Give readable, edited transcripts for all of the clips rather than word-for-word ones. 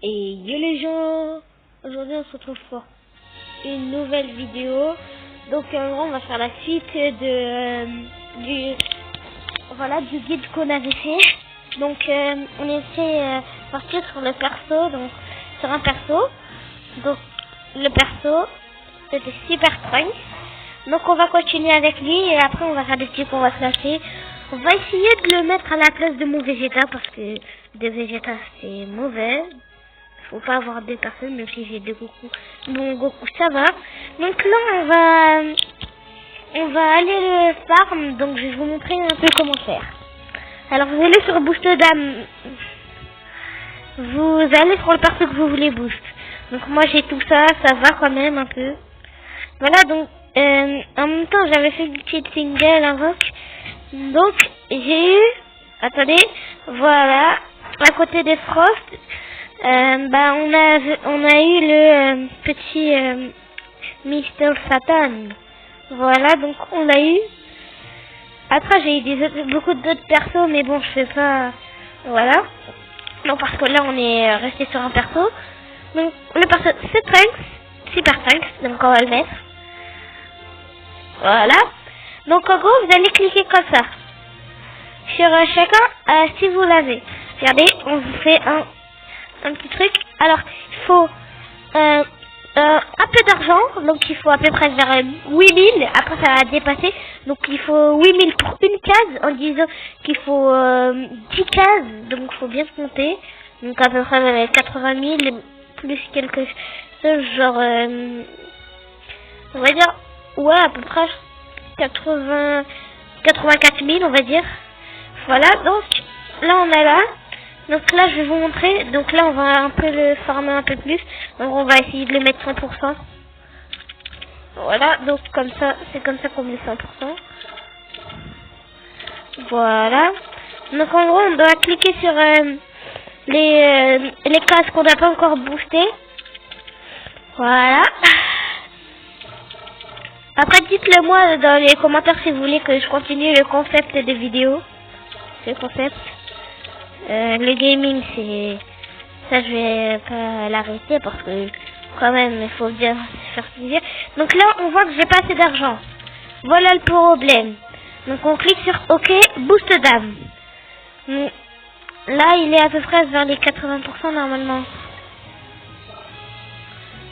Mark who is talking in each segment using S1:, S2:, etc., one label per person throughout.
S1: Et yo les gens, aujourd'hui on se retrouve pour une nouvelle vidéo. Donc en gros on va faire la suite du guide qu'on avait fait. Donc on essaie partir sur le perso, donc sur un perso. Donc le perso c'était Super Trunks. Donc on va continuer avec lui et après on va faire des trucs qu'on va se lâcher. On va essayer de le mettre à la place de mon Vegeta parce que de Vegeta c'est mauvais. Faut pas avoir deux personnes, même si j'ai deux Goku. Bon, Goku ça va. Donc là on va aller le farm. Donc je vais vous montrer un peu comment faire. Alors vous allez sur Boost Dame. Vous allez sur le perso que vous voulez boost. Donc moi j'ai tout ça, ça va quand même un peu. Voilà, donc en même temps j'avais fait une petite single invoque. Donc j'ai eu, attendez, voilà, à côté des Frost, on a eu le petit Mr. Satan. Voilà, donc on l'a eu. Après j'ai eu beaucoup d'autres persos, mais bon je fais pas, voilà. Non, parce que là on est resté sur un perso. Donc le perso c'est Trunks, Super Trunks, donc on va le mettre. Voilà. Donc en gros vous allez cliquer comme ça sur chacun si vous l'avez. Regardez, on vous fait un petit truc. Alors il faut un peu d'argent, donc il faut à peu près vers 8000. Après ça va dépasser, donc il faut 8000 pour une case, en disant qu'il faut 10 cases, donc il faut bien se compter. Donc à peu près 80 000 plus quelque chose, genre on va dire, ouais, à peu près 84 000 on va dire. Voilà, donc là on est là. Donc là je vais vous montrer. Donc là on va un peu le farmer un peu plus. Donc on va essayer de le mettre 100%. Voilà, donc comme ça, c'est comme ça qu'on met 100%. Voilà. Donc en gros on doit cliquer sur les cases qu'on n'a pas encore boostées. Voilà. Après dites-le moi dans les commentaires si vous voulez que je continue le concept des vidéos. Le concept. Le gaming c'est... Ça je vais pas l'arrêter parce que quand même il faut bien faire plaisir. Donc là on voit que j'ai pas assez d'argent. Voilà le problème. Donc on clique sur OK, boost dame. Là il est à peu près vers les 80% normalement.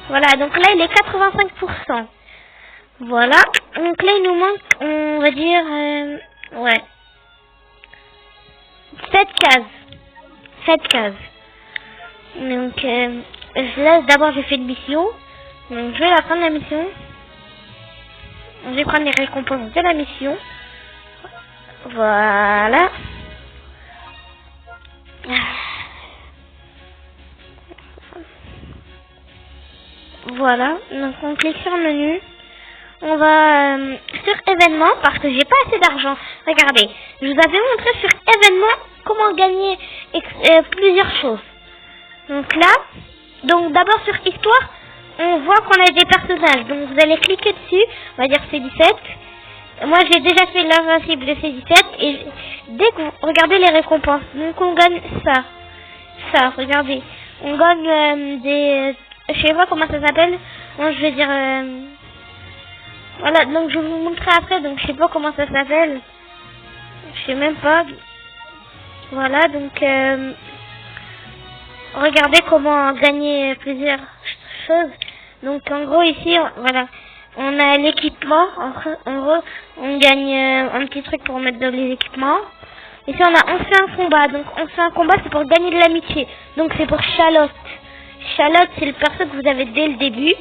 S1: Voilà, donc là il est 85%. Voilà, donc là il nous manque, on va dire, ouais, 7 cases. 7 cases. Donc là d'abord j'ai fait une mission. Donc je vais la prendre la mission. Je vais prendre les récompenses de la mission. Voilà. Voilà, donc on clique sur le menu. On va sur événements parce que j'ai pas assez d'argent. Regardez, je vous avais montré sur événements comment gagner plusieurs choses. Donc là, donc d'abord sur histoire, on voit qu'on a des personnages. Donc vous allez cliquer dessus, on va dire C17. Moi j'ai déjà fait l'invincible de C17 et dès que vous regardez les récompenses, donc on gagne ça, regardez, on gagne je sais pas comment ça s'appelle. Moi je vais dire voilà, donc je vais vous montrer après, donc je sais pas comment ça s'appelle. Je sais même pas. Voilà, donc regardez comment gagner plusieurs choses. Donc en gros ici, voilà, on a l'équipement. En gros, on gagne un petit truc pour mettre dans les équipements. Ici on fait un combat. Donc on fait un combat, c'est pour gagner de l'amitié. Donc c'est pour Charlotte. Charlotte, c'est le perso que vous avez dès le début.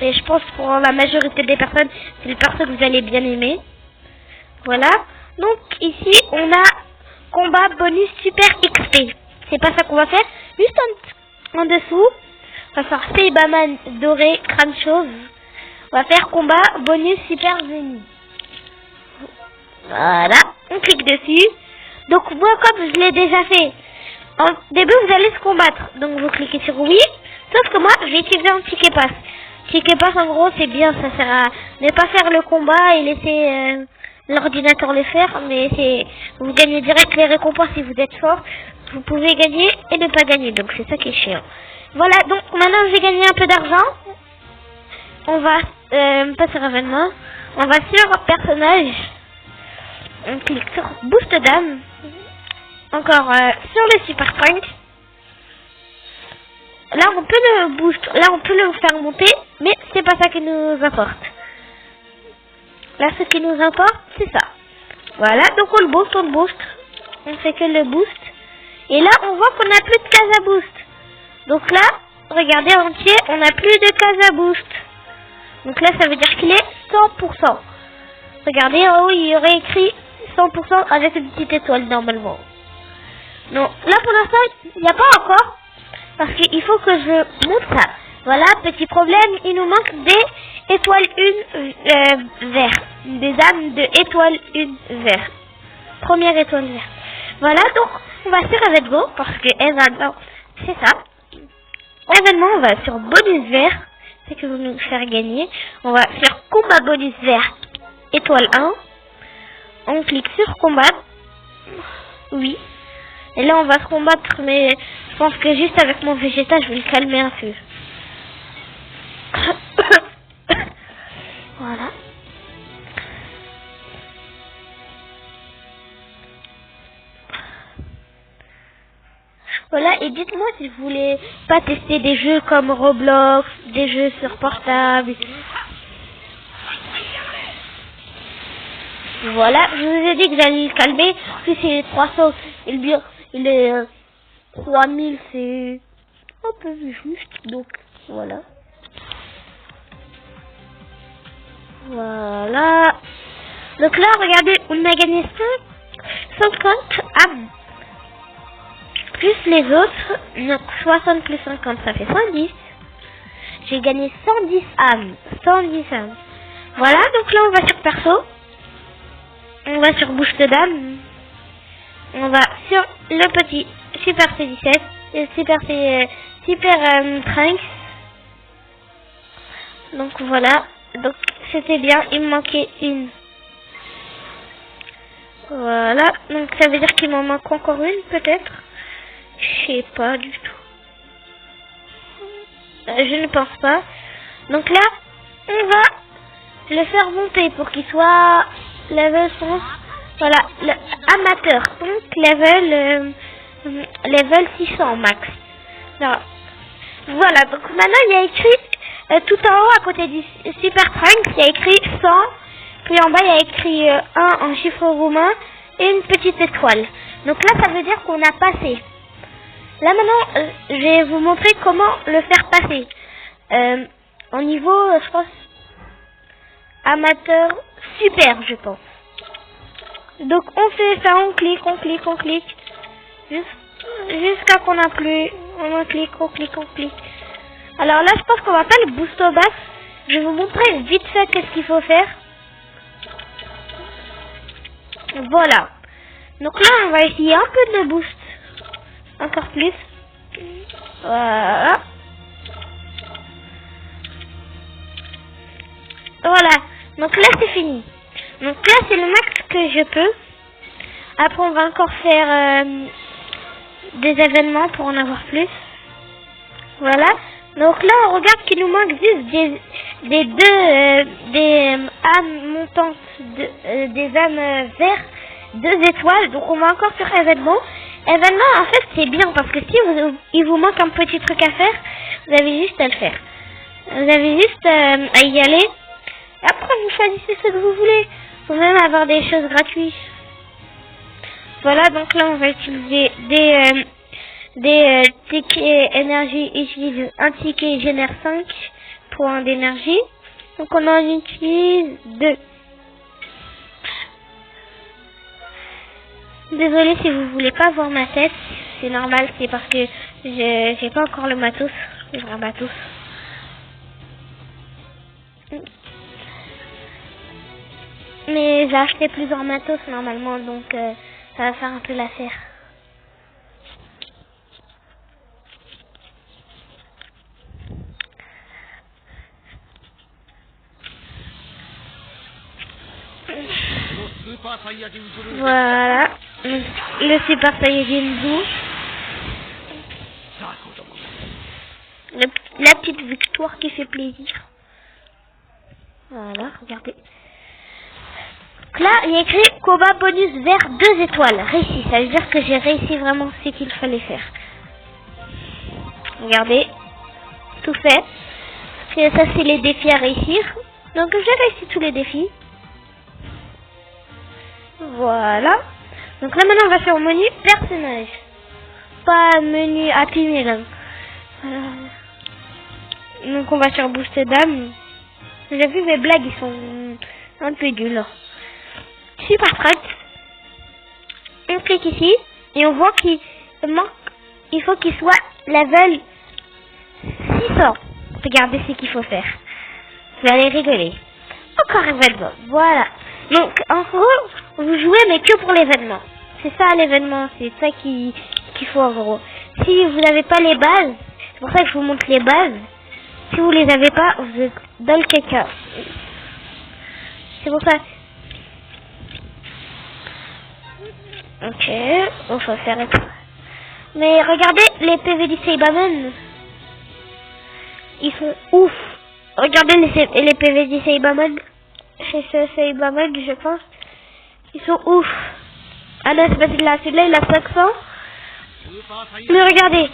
S1: Et je pense pour la majorité des personnes, c'est le perso que vous allez bien aimer. Voilà. Donc ici, on a combat bonus super XP. C'est pas ça qu'on va faire. Juste en dessous, on va faire Saibaman doré, crâne chauve. On va faire combat bonus super Zeni. Voilà. On clique dessus. Donc moi, comme je l'ai déjà fait, au début vous allez se combattre. Donc vous cliquez sur oui. Sauf que moi, je vais utiliser un ticket pass. Ticket pass en gros c'est bien, ça sert à ne pas faire le combat et laisser l'ordinateur le faire, mais vous gagnez direct les récompenses si vous êtes fort. vous pouvez gagner et ne pas gagner, donc c'est ça qui est chiant. Voilà, donc maintenant j'ai gagné un peu d'argent. On va pas sur événement, on va sur personnage, on clique sur boost d'âme, encore sur le super prank. Là on peut le boost, là on peut le faire monter, mais c'est pas ça qui nous importe. Là ce qui nous importe c'est ça. Voilà, donc on le boost, on fait que le boost. Et là on voit qu'on n'a plus de case à boost. Donc là, regardez entier, on n'a plus de case à boost. Donc là ça veut dire qu'il est 100%. Regardez en haut, il y aurait écrit 100% avec une petite étoile normalement. Non, là pour l'instant il n'y a pas encore. Parce qu'il faut que je monte ça. Voilà, petit problème, il nous manque des étoiles 1 vert. Des âmes de étoile 1 vert. Première étoile vert. Voilà, donc on va sur événement, parce que événement, c'est ça. Événement, on va sur bonus vert, c'est que vous nous faire gagner. On va sur combat bonus vert, étoile 1. On clique sur combat. Oui. Et là, on va se combattre, mais je pense que juste avec mon végétal, je vais le calmer un peu. Voilà. Voilà, et dites-moi si vous voulez pas tester des jeux comme Roblox, des jeux sur portable. Voilà, je vous ai dit que j'allais le calmer. Puis c'est 300, il est 3000, c'est un peu juste, donc voilà. Voilà. Donc là, regardez, on a gagné 50 âmes. Plus les autres, donc 60 plus 50, ça fait 110. J'ai gagné 110 âmes. 110 âmes. Voilà, donc là, on va sur perso. On va sur bouche de dame. On va sur le petit Super C17. Super Trunks. Donc voilà. Donc c'était bien. Il me manquait une. Voilà. Donc ça veut dire qu'il m'en manque encore une peut-être. Je sais pas du tout. Je ne pense pas. Donc là, on va le faire monter pour qu'il soit level 100. Voilà, le amateur. Donc level 600 max. Alors, voilà, donc maintenant il y a écrit tout en haut à côté du Super Trunks, il y a écrit 100. Puis en bas il y a écrit 1 en chiffre romain et une petite étoile. Donc là ça veut dire qu'on a passé. Là maintenant, je vais vous montrer comment le faire passer. Au niveau, je pense, amateur super, je pense. Donc on fait ça, on clique. Jusqu'à qu'on n'a plus. On clique. Alors là, je pense qu'on va pas le boost au bas. Je vais vous montrer vite fait qu'est-ce qu'il faut faire. Voilà. Donc là, on va essayer un peu de le boost. Encore plus. Voilà. Voilà. Donc là, c'est fini. Donc là, c'est le max que je peux. Après, on va encore faire des événements pour en avoir plus. Voilà. Donc là, on regarde qu'il nous manque juste des âmes montantes, des âmes vertes, 2 étoiles. Donc on va encore sur événement. Événement, en fait, c'est bien parce que si il vous manque un petit truc à faire, vous avez juste à le faire. Vous avez juste à y aller. Et après, vous choisissez ce que vous voulez. Vous pouvez même avoir des choses gratuites. Voilà, donc là, on va utiliser des tickets énergie. Utilise un ticket génère 5 points d'énergie. Donc on en utilise 2. Désolée si vous voulez pas voir ma tête, c'est normal, c'est parce que j'ai pas encore le matos, le vrai matos. Mais j'ai acheté plusieurs matos normalement, donc ça va faire un peu l'affaire. Voilà, le Super Saiyajin Blue. victoire qui fait plaisir. Voilà, regardez. Donc là, il y a écrit combat bonus vert 2 étoiles. Réussi, ça veut dire que j'ai réussi vraiment ce qu'il fallait faire. Regardez, tout fait. Et ça, c'est les défis à réussir. Donc j'ai réussi tous les défis. Voilà. Donc là, maintenant, on va faire au menu personnage. Pas menu Happy Meal. Donc on va sur Boost d'âme. J'ai vu mes blagues, ils sont un peu nuls. Super Trunks. On clique ici et on voit qu'il manque. Il faut qu'il soit level 600. Regardez ce qu'il faut faire. Vous allez rigoler. Encore événement. Voilà. Donc en gros, vous jouez mais que pour l'événement. C'est ça l'événement. C'est ça qu'il faut en gros. Si vous n'avez pas les bases, c'est pour ça que je vous montre les bases. Si vous les avez pas, vous êtes dans le caca. C'est pour ça. Ok, on va faire ça. Mais regardez les PV du Saibaman. Ils sont ouf. Regardez les PV du Saibaman. C'est ce Saibaman, je pense. Ils sont ouf. Ah non, c'est pas celui-là. Celui-là, il a 500. Mais regardez.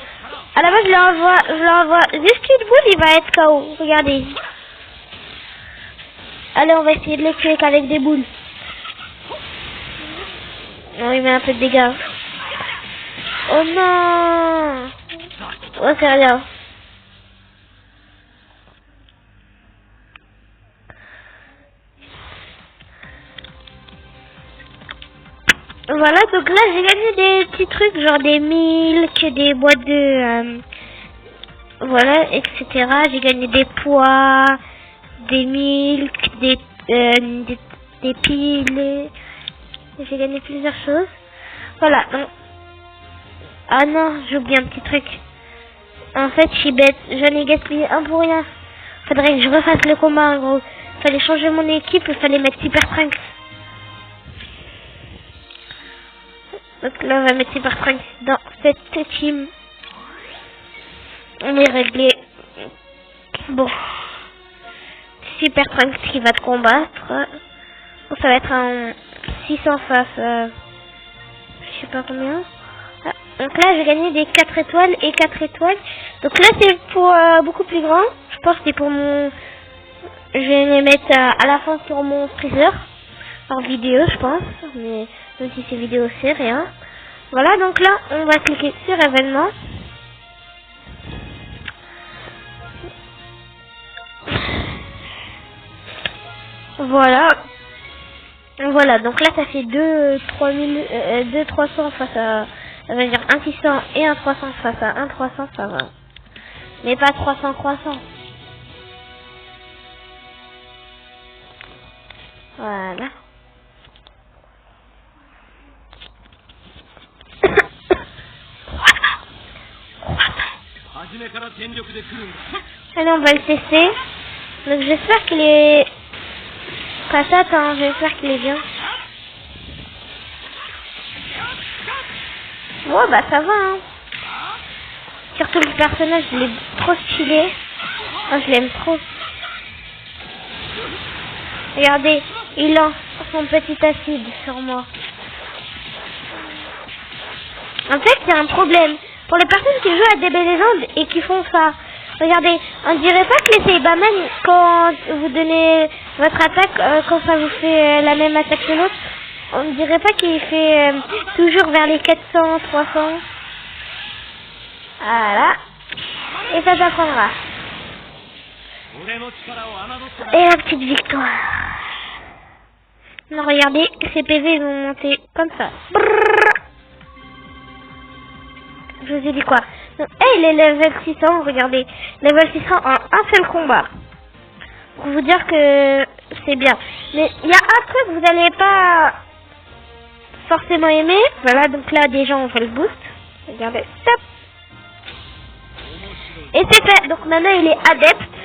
S1: À la base, je l'envoie juste une boule, il va être KO. Regardez. Allez, on va essayer de les tuer qu'avec des boules. Non, il met un peu de dégâts. Oh non. Oh, c'est rien. Voilà, donc là, j'ai gagné des petits trucs, genre des milk, des boîtes de... voilà, etc. J'ai gagné des pois, des milk, des piles. J'ai gagné plusieurs choses. Voilà, donc... Ah non, j'ai oublié un petit truc. En fait, je suis bête. J'en ai gaspillé un pour rien. Faudrait que je refasse le combat, en gros. Fallait changer mon équipe, il fallait mettre Super Trunks. Donc là, on va mettre Super Trunks dans cette team. On est réglé. Bon. Super Trunks qui va te combattre. Ça va être un 600 face... je sais pas combien. Ah, donc là, j'ai gagné des 4 étoiles et 4 étoiles. Donc là, c'est pour beaucoup plus grand. Je pense que c'est pour mon... Je vais les mettre à la fin sur mon freezer. En vidéo, je pense. Mais même si c'est vidéo, c'est rien. Voilà, donc là, on va cliquer sur événement. Voilà. Voilà, donc là, ça fait 300 face à... Ça veut dire un 600 et un 300 face à un 300, ça va. Mais pas 300 croissants. Voilà. Allez, on va le tester. Donc j'espère qu'il est... Patate, hein, j'espère qu'il est bien. Oh bah ça va, hein. Surtout le personnage, il est trop stylé. Oh, je l'aime trop. Regardez, il lance son petit acide sur moi. En fait, c'est un problème. Pour les personnes qui jouent à DB Legends et qui font ça, regardez, on dirait pas que les Saibaman, quand vous donnez votre attaque, quand ça vous fait la même attaque que l'autre, on ne dirait pas qu'il fait toujours vers les 400, 300. Voilà. Et ça s'apprendra. Et la petite victoire. Non, regardez, ces PV ils vont monter comme ça. Brrr. Je vous ai dit quoi? Et il est level 600, regardez. Level 600 en un seul combat. Pour vous dire que c'est bien. Mais il y a un truc que vous n'allez pas forcément aimer. Voilà, donc là déjà on fait le boost. Regardez, stop. Et c'est fait. Donc maintenant il est adepte.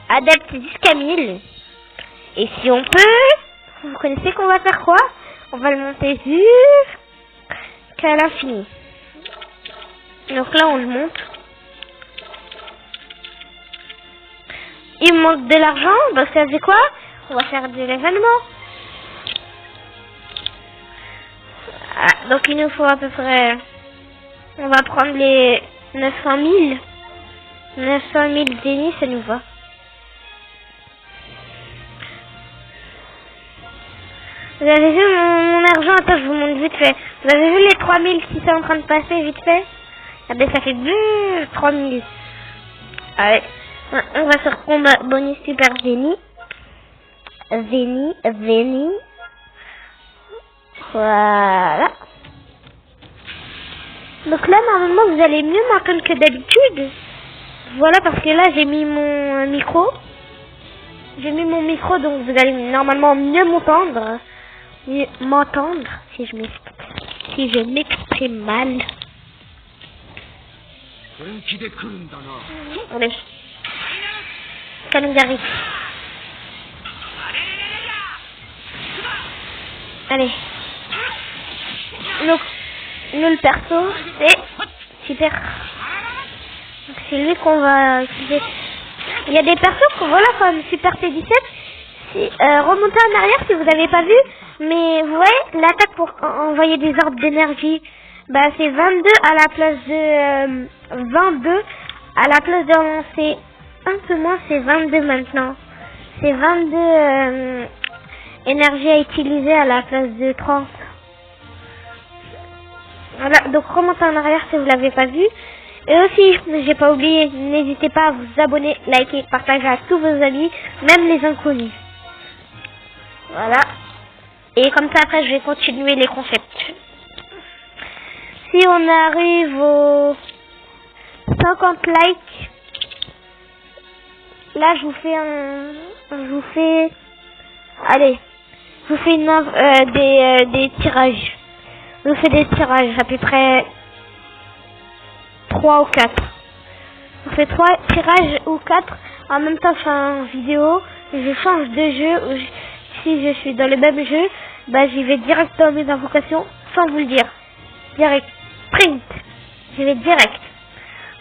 S1: Adepte jusqu'à 1000. Et si on peut, vous connaissez qu'on va faire quoi? On va le monter jusqu'à l'infini. Donc là on le monte. il me manque de l'argent, bah ça fait quoi? On va faire de l'événement. Ah, donc il nous faut à peu près, on va prendre les 900 000. 900 000 zéniths, ça nous va. Vous avez vu mon argent? Attends, je vous montre vite fait. Vous avez vu les 3000 qui sont en train de passer vite fait? Ah ben ça fait 3000. Allez, on va sur combat bonus super Zénith. Zénith. Voilà. Donc là, normalement, vous allez mieux m'entendre que d'habitude. Voilà, parce que là, j'ai mis mon micro. J'ai mis mon micro, donc vous allez normalement mieux m'entendre. Mieux m'entendre, si je m'exprime mal. Allez. Ça nous arrive. Allez. Donc, nous le perso, c'est super. C'est lui qu'on va utiliser. Il y a des persos qu'on voilà comme Super T17. Remontez en arrière si vous n'avez pas vu. Mais vous voyez, l'attaque pour envoyer des orbes d'énergie, bah c'est 22 à la place de 22 à la place de lancer un peu moins, c'est 22 maintenant. C'est 22 énergie à utiliser à la place de 30. Voilà, donc remontez en arrière si vous l'avez pas vu. Et aussi, j'ai pas oublié, n'hésitez pas à vous abonner, liker, partager à tous vos amis, même les inconnus. Voilà. Et comme ça, après, je vais continuer les concepts. Si on arrive aux 50 likes, là, je vous fais allez, je vous fais des tirages. Je vous fais des tirages, à peu près 3 ou 4. Je fais 3 tirages ou 4 en même temps. Je fais une vidéo, je change de jeu. Si je suis dans le même jeu, bah j'y vais direct dans mes invocations sans vous le dire. Direct, print. Je vais direct.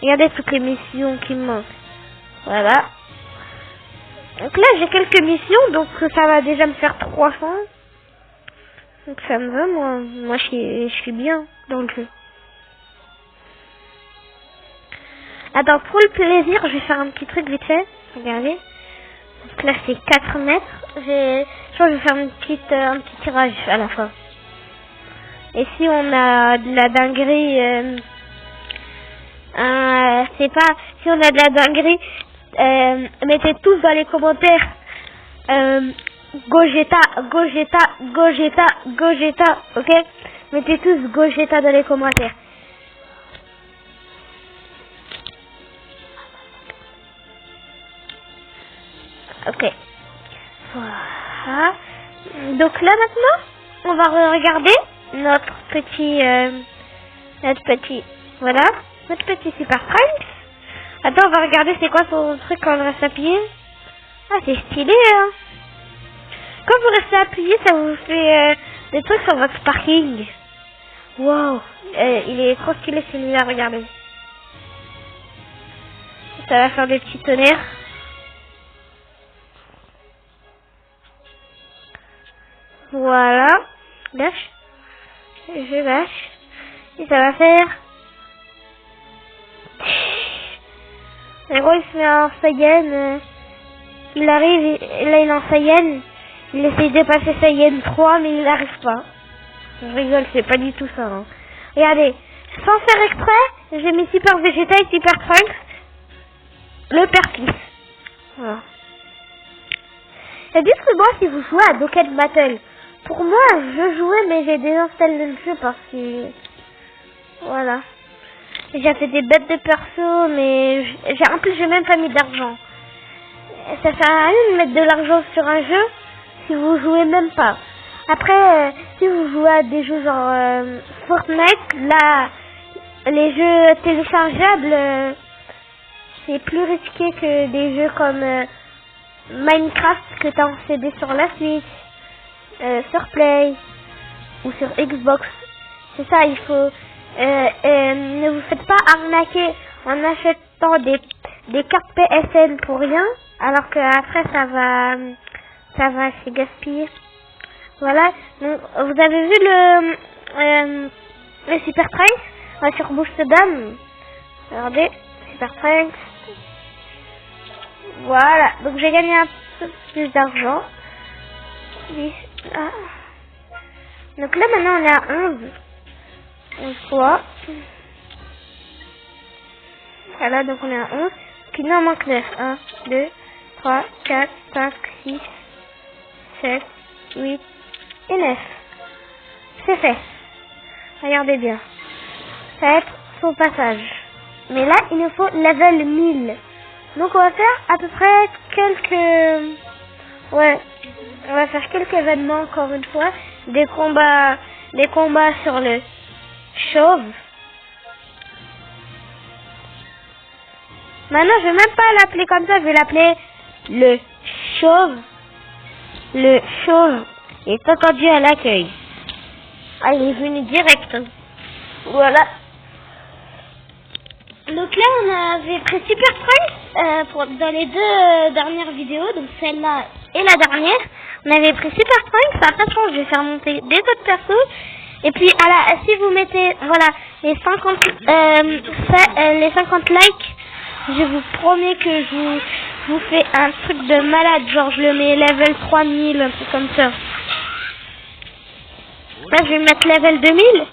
S1: Regardez toutes les missions qui me manquent. Voilà. Donc là j'ai quelques missions, donc ça va déjà me faire 300. Donc ça me va, moi je suis bien dans le jeu. Attends, pour le plaisir, je vais faire un petit truc vite fait. Regardez. Donc là, c'est 4 mètres. Je crois que je vais faire un petit tirage à la fin. Et si on a de la dinguerie, c'est pas... Si on a de la dinguerie, mettez tous dans les commentaires. Gogeta, Gogeta, Gogeta, Gogeta, ok? Mettez tous Gogeta dans les commentaires. Ok. Voilà. Donc là maintenant, on va regarder notre petit, voilà, notre petit Super Trunks. Attends, on va regarder c'est quoi son truc quand on reste appuyé. Ah, c'est stylé, hein. Quand vous restez appuyé, ça vous fait des trucs sur votre parking. Wow, il est trop stylé celui-là, regardez. Ça va faire des petits tonnerres. Voilà. Lâche. Je lâche. Et ça va faire... Le gros, il se met en Saiyan. Il arrive, et là il est en Saiyan. Il essaye de passer Saiyan 3, mais il n'arrive pas. Je rigole, c'est pas du tout ça. Hein. Regardez, sans faire exprès, j'ai mis Super Vegeta et Super Trunks. Le père-fils. Voilà. Et dites-moi si vous jouez à Dokkan Battle. Pour moi, je jouais, mais j'ai désinstallé le jeu parce que... Voilà. J'ai fait des bêtes de perso, mais... En plus, j'ai même pas mis d'argent. Ça sert à rien de mettre de l'argent sur un jeu si vous jouez même pas. Après, si vous jouez à des jeux genre Fortnite, là, les jeux téléchargeables, c'est plus risqué que des jeux comme Minecraft que t'as en CD sur la Switch, sur Play ou sur Xbox. C'est ça, il faut... ne vous faites pas arnaquer en achetant des cartes PSN pour rien. alors que après ça va se gaspiller. Voilà, donc vous avez vu le Super Trunks sur Boost Dam. Regardez, Super Trunks. Voilà, donc j'ai gagné un peu plus d'argent. Donc là maintenant on est à 11. 11 fois. Voilà, donc on est à 11. Puis il en manque 9. 1, 2, 3, 4, 5, 6, 7, 8 et 9. C'est fait. Regardez bien. Ça va être son passage. Mais là, il nous faut level 1000. Donc on va faire à peu près quelques... Ouais. On va faire quelques événements encore une fois. Des combats sur le chauve. Maintenant, je vais même pas l'appeler comme ça, je vais l'appeler le chauve. Le chauve est attendu à l'accueil. Ah, il est venu direct. Voilà. Donc là, on avait pris Super Trunks dans les deux dernières vidéos, donc celle-là et la dernière. On avait pris Super Trunks, ça n'a pas changé. Je vais faire monter des autres persos. Et puis, si vous mettez, voilà, les 50 likes, je vous promets que je vous fais un truc de malade. Genre, je le mets level 3000, un truc comme ça. Là, je vais mettre level 2000.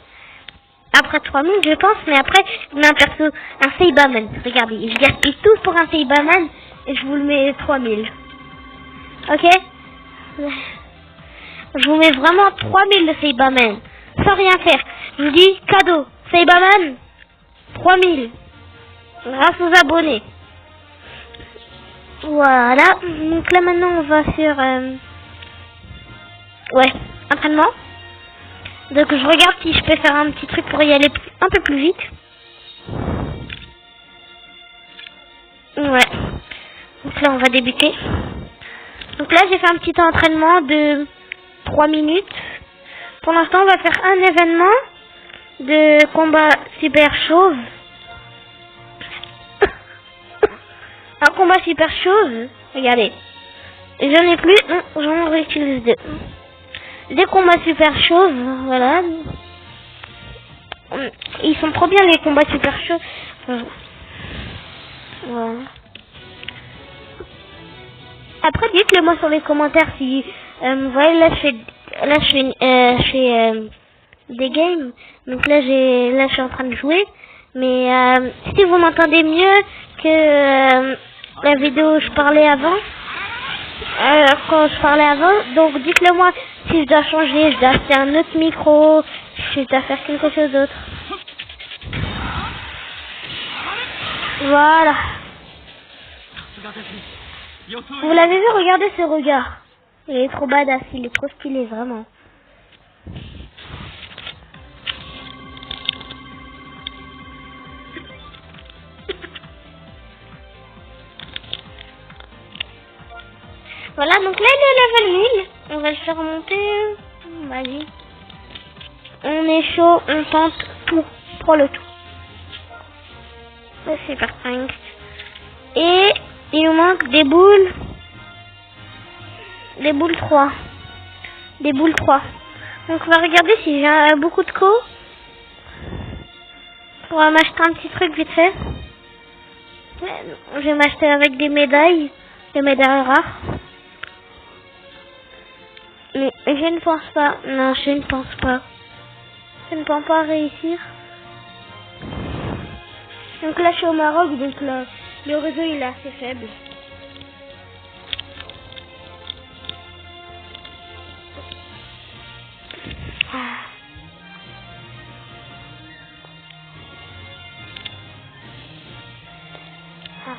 S1: Après 3000, je pense, mais après, je mets un perso, un Cyberman. Regardez, je gaspille tout pour un Cyberman et je vous le mets 3000. Ok? Je vous mets vraiment 3000 de Cyberman. Sans rien faire. Je vous dis, cadeau, Cyberman, 3000. Grâce aux abonnés. Voilà. Donc là, maintenant, on va sur... ouais, entraînement. Donc je regarde si je peux faire un petit truc pour y aller un peu plus vite. Ouais. Donc là on va débuter. Donc là j'ai fait un petit entraînement de 3 minutes. Pour l'instant on va faire un événement de combat super chauve. Un combat super chauve. Regardez. J'en ai plus. J'en réutilise deux. Des combats super chauves, voilà. Ils sont trop bien les combats super chauves. Voilà. Après dites-le moi sur les commentaires si vous voyez là je fais des games. Donc là je suis en train de jouer. Mais si vous m'entendez mieux que la vidéo où je parlais avant. Quand je parlais avant, donc dites-le moi si je dois changer, je dois acheter un autre micro, je dois faire quelque chose d'autre. Voilà. Vous l'avez vu, regardez ce regard. Il est trop badass, il est trop stylé, vraiment. Voilà, donc là il est level 1000. On va le faire monter. Vas-y. On est chaud, on tente tout pour le tout. C'est super 5. Et il nous manque des boules. Des boules 3. Des boules 3. Donc on va regarder si j'ai beaucoup de co. On va m'acheter un petit truc vite fait. Je vais m'acheter avec des médailles. Des médailles rares. Mais je ne pense pas. Non, je ne pense pas. Je ne pense pas réussir. Donc là, je suis au Maroc, donc le réseau il est assez faible.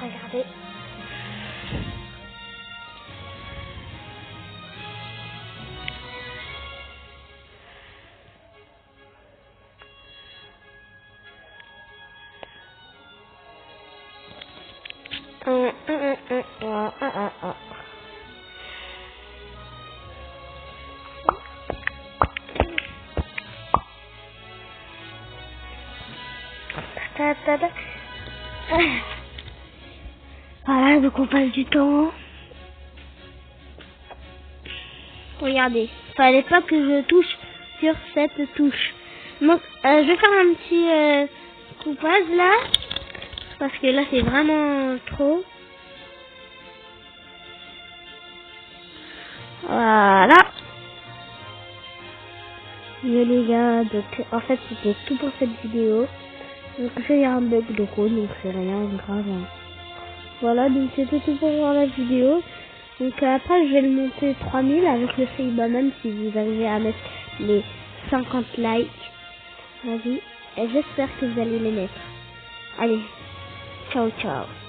S1: Regardez. Voilà, donc on passe du temps. Regardez, fallait pas que je touche sur cette touche. Donc, je vais faire un petit coupage là, parce que là c'est vraiment trop. Voilà. Mais les gars, donc en fait c'était tout pour cette vidéo. Donc j'ai un bug de code, donc c'est rien de grave. Hein. Voilà, donc c'était tout pour la vidéo. Donc après je vais le monter 3000 avec le Seibaman si vous arrivez à mettre les 50 likes. Vas-y, et j'espère que vous allez les mettre. Allez, ciao ciao.